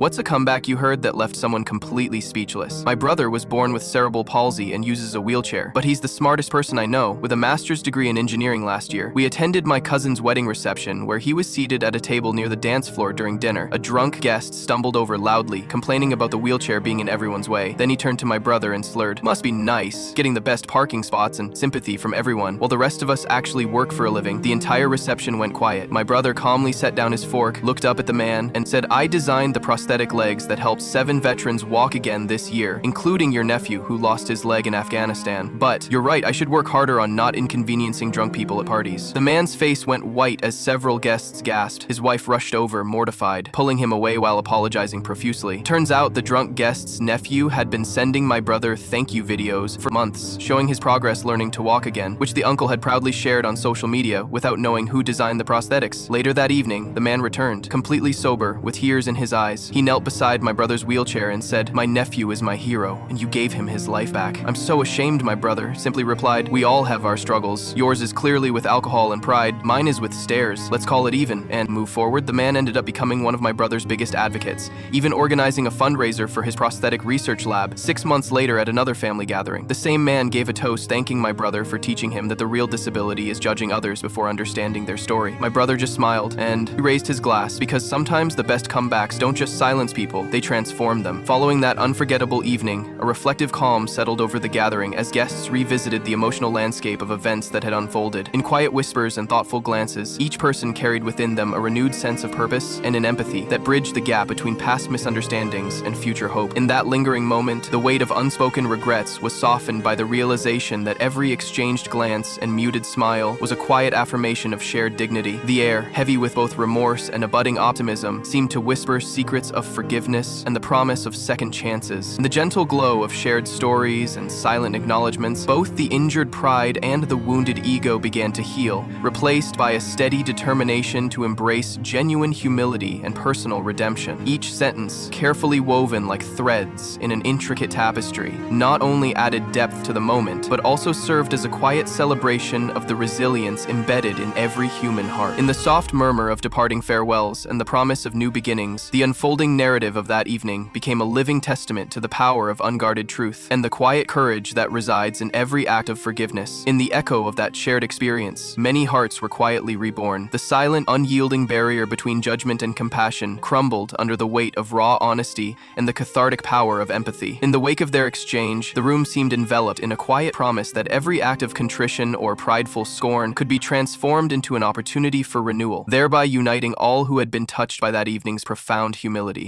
What's a comeback you heard that left someone completely speechless? My brother was born with cerebral palsy and uses a wheelchair, but he's the smartest person I know, with a master's degree in engineering last year. We attended my cousin's wedding reception, where he was seated at a table near the dance floor during dinner. A drunk guest stumbled over loudly, complaining about the wheelchair being in everyone's way. Then he turned to my brother and slurred, "Must be nice, getting the best parking spots and sympathy from everyone." While the rest of us actually work for a living, the entire reception went quiet. My brother calmly set down his fork, looked up at the man, and said, "I designed the prosthetic legs that helped 7 veterans walk again this year, including your nephew who lost his leg in Afghanistan. But you're right, I should work harder on not inconveniencing drunk people at parties." The man's face went white as several guests gasped. His wife rushed over, mortified, pulling him away while apologizing profusely. Turns out the drunk guest's nephew had been sending my brother thank you videos for months, showing his progress learning to walk again, which the uncle had proudly shared on social media without knowing who designed the prosthetics. Later that evening, the man returned, completely sober, with tears in his eyes. He knelt beside my brother's wheelchair and said, "My nephew is my hero, and you gave him his life back." "I'm so ashamed," my brother simply replied. "We all have our struggles. Yours is clearly with alcohol and pride. Mine is with stairs. Let's call it even and move forward." The man ended up becoming one of my brother's biggest advocates, even organizing a fundraiser for his prosthetic research lab 6 months later at another family gathering. The same man gave a toast thanking my brother for teaching him that the real disability is judging others before understanding their story. My brother just smiled and he raised his glass, because sometimes the best comebacks don't just silence people, they transform them. Following that unforgettable evening, a reflective calm settled over the gathering as guests revisited the emotional landscape of events that had unfolded. In quiet whispers and thoughtful glances, each person carried within them a renewed sense of purpose and an empathy that bridged the gap between past misunderstandings and future hope. In that lingering moment, the weight of unspoken regrets was softened by the realization that every exchanged glance and muted smile was a quiet affirmation of shared dignity. The air, heavy with both remorse and a budding optimism, seemed to whisper secrets of forgiveness and the promise of second chances. In the gentle glow of shared stories and silent acknowledgments, both the injured pride and the wounded ego began to heal, replaced by a steady determination to embrace genuine humility and personal redemption. Each sentence, carefully woven like threads in an intricate tapestry, not only added depth to the moment, but also served as a quiet celebration of the resilience embedded in every human heart. In the soft murmur of departing farewells and the promise of new beginnings, the unfolding narrative of that evening became a living testament to the power of unguarded truth and the quiet courage that resides in every act of forgiveness. In the echo of that shared experience, many hearts were quietly reborn. The silent, unyielding barrier between judgment and compassion crumbled under the weight of raw honesty and the cathartic power of empathy. In the wake of their exchange, the room seemed enveloped in a quiet promise that every act of contrition or prideful scorn could be transformed into an opportunity for renewal, thereby uniting all who had been touched by that evening's profound humility.